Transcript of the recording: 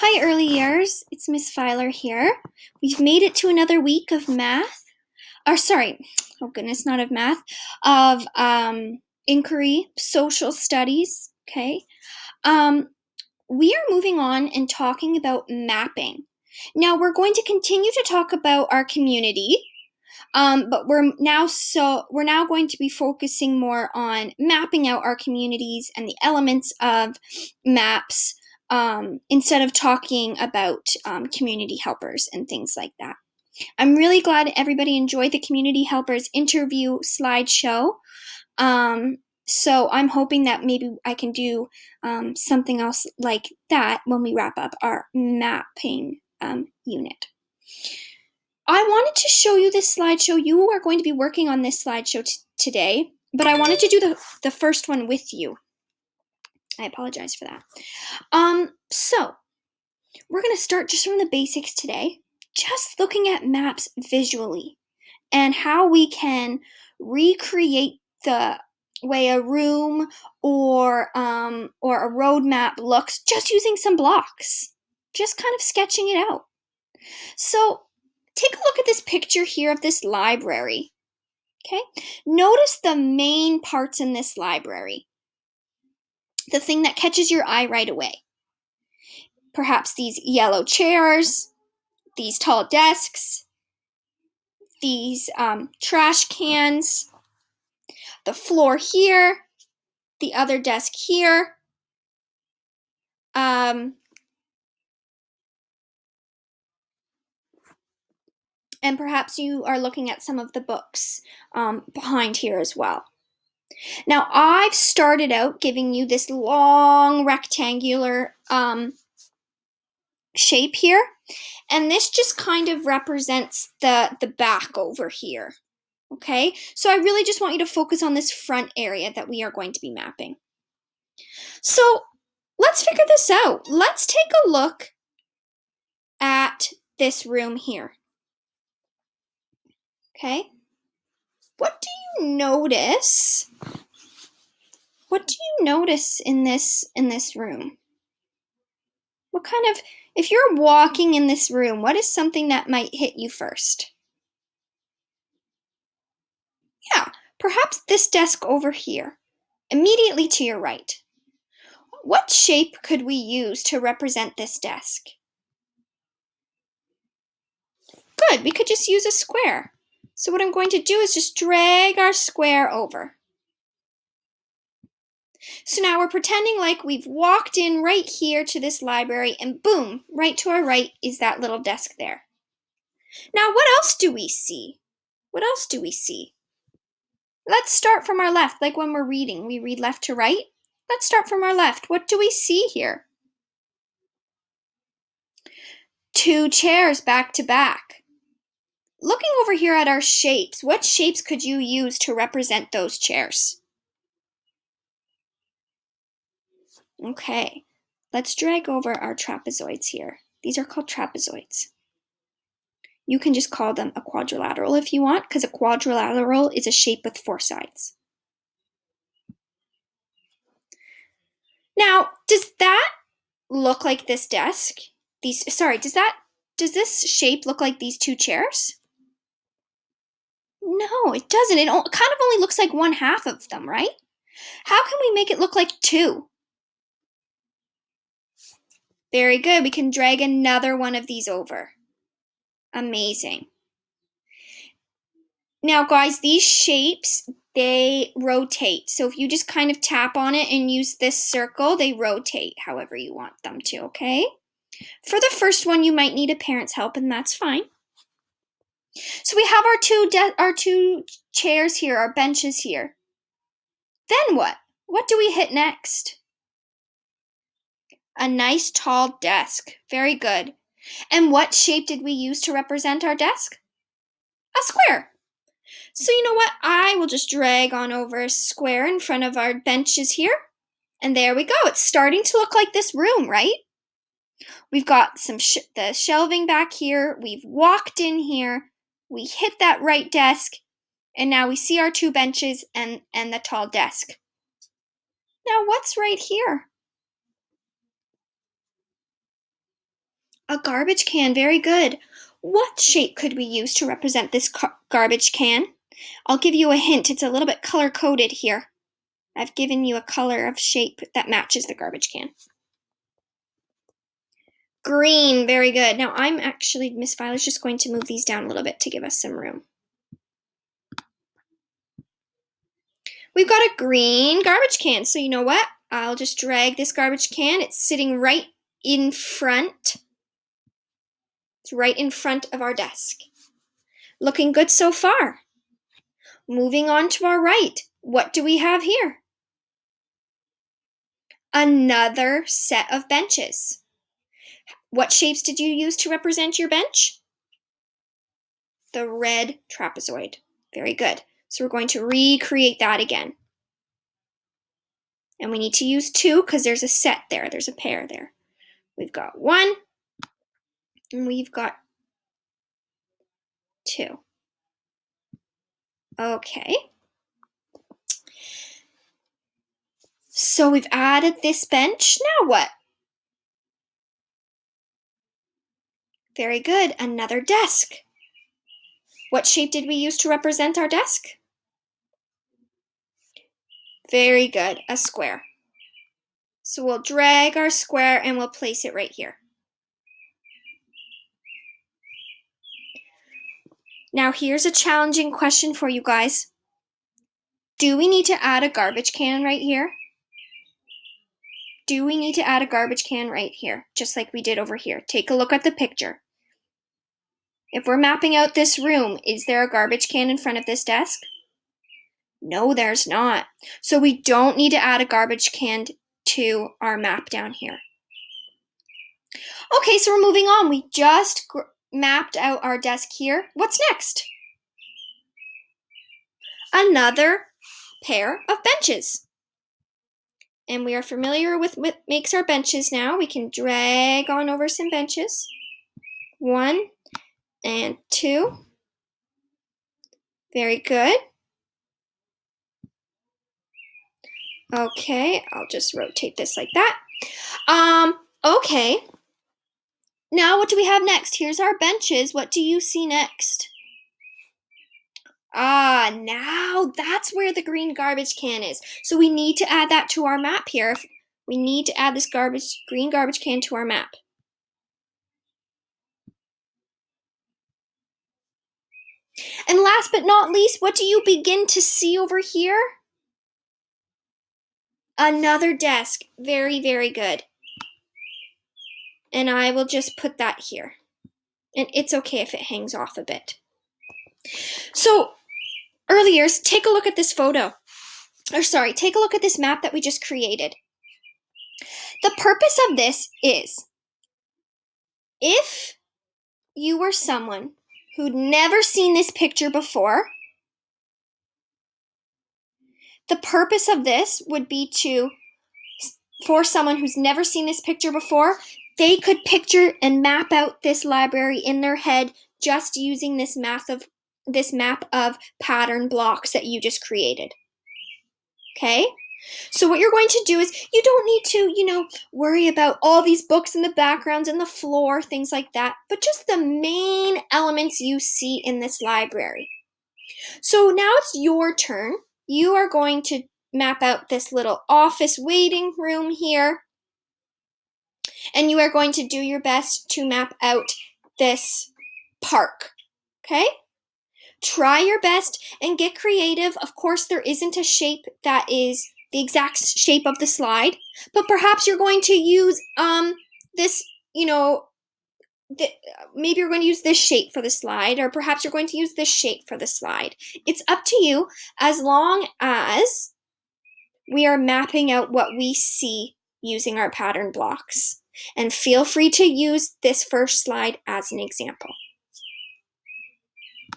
Hi, early years. It's Miss Filer here. We've made it to another week of math. Or, sorry, oh goodness, not of math, of inquiry, social studies. Okay. Um, we are moving on and talking about mapping. Now, we're going to continue to talk about our community, but we're now going to be focusing more on mapping out our communities and the elements of maps, instead of talking about community helpers and things like that. I'm really glad everybody enjoyed the community helpers interview slideshow. So I'm hoping that maybe I can do something else like that when we wrap up our mapping unit. I wanted to show you this slideshow. You are going to be working on this slideshow today, but I wanted to do the first one with you. I apologize for that. So we're going to start just from the basics today, just looking at maps visually and how we can recreate the way a room or a road map looks just using some blocks, just kind of sketching it out. So take a look at this picture here of this library. Okay, notice the main parts in this library, the thing that catches your eye right away. Perhaps these yellow chairs, these tall desks, these trash cans, the floor here, the other desk here, and perhaps you are looking at some of the books behind here as well. Now, I've started out giving you this long rectangular shape here, and this just kind of represents the back over here. Okay, so I really just want you to focus on this front area that we are going to be mapping. So let's figure this out. Let's take a look at this room here. Okay, what do you notice? What do you notice in this room? What kind of, if you're walking in this room, what is something that might hit you first? Yeah, perhaps this desk over here, immediately to your right. What shape could we use to represent this desk? Good, we could just use a square. So what I'm going to do is just drag our square over. So now we're pretending like we've walked in right here to this library, and boom, right to our right is that little desk there. Now what else do we see? What else do we see? Let's start from our left, like when we're reading. We read left to right. Let's start from our left. What do we see here? Two chairs back to back. Looking over here at our shapes, what shapes could you use to represent those chairs? Okay, let's drag over our trapezoids here. These are called trapezoids. You can just call them a quadrilateral if you want, because a quadrilateral is a shape with four sides. Now, does that look like this desk? Does this shape look like these two chairs? No, it doesn't. It kind of only looks like one half of them, right? How can we make it look like two? Very good. We can drag another one of these over. Amazing. Now, guys, these shapes, they rotate. So if you just kind of tap on it and use this circle, they rotate however you want them to, okay? For the first one, you might need a parent's help, and that's fine. So we have our two chairs here, our benches here. Then what? What do we hit next? A nice tall desk. Very good. And what shape did we use to represent our desk? A square. So you know what? I will just drag on over a square in front of our benches here. And there we go. It's starting to look like this room, right? We've got the shelving back here. We've walked in here. We hit that right desk. And now we see our two benches and the tall desk. Now what's right here? A garbage can, very good. What shape could we use to represent this garbage can? I'll give you a hint, it's a little bit color-coded here. I've given you a color of shape that matches the garbage can. Green, very good. Now Miss Violet's just going to move these down a little bit to give us some room. We've got a green garbage can, so you know what? I'll just drag this garbage can. It's sitting right in front. It's right in front of our desk. Looking good so far. Moving on to our right. What do we have here? Another set of benches. What shapes did you use to represent your bench? The red trapezoid. Very good. So we're going to recreate that again. And we need to use 2 because there's a set there. There's a pair there. We've got 1 and we've got 2. Okay. So we've added this bench. Now what? Very good. Another desk. What shape did we use to represent our desk? Very good. A square. So we'll drag our square and we'll place it right here. Now here's a challenging question for you guys. Do we need to add a garbage can right here? Do we need to add a garbage can right here, just like we did over here? Take a look at the picture. If we're mapping out this room, is there a garbage can in front of this desk? No, there's not. So we don't need to add a garbage can to our map down here. Okay, so we're moving on. We just mapped out our desk here. What's next? Another pair of benches. And we are familiar with what makes our benches now. We can drag on over some benches. 1 and 2. Very good. Okay, I'll just rotate this like that. Okay. Now what do we have next? Here's our benches. What do you see next? Now that's where the green garbage can is. So we need to add that to our map here. We need to add this green garbage can to our map. And last but not least, what do you begin to see over here? Another desk. Very, very good. And I will just put that here. And it's okay if it hangs off a bit. So, earlier, take a look at this photo. Take a look at this map that we just created. The purpose of this is, if you were someone who'd never seen this picture before, the purpose of this would be for someone who's never seen this picture before, they could picture and map out this library in their head just using this map of pattern blocks that you just created. Okay? So what you're going to do is, you don't need to, worry about all these books in the backgrounds and the floor, things like that, but just the main elements you see in this library. So now it's your turn. You are going to map out this little office waiting room here, and you are going to do your best to map out this park. Okay? Try your best and get creative. Of course, there isn't a shape that is the exact shape of the slide, but perhaps you're going to use this, maybe you're going to use this shape for the slide, or perhaps you're going to use this shape for the slide. It's up to you, as long as we are mapping out what we see using our pattern blocks. And feel free to use this first slide as an example.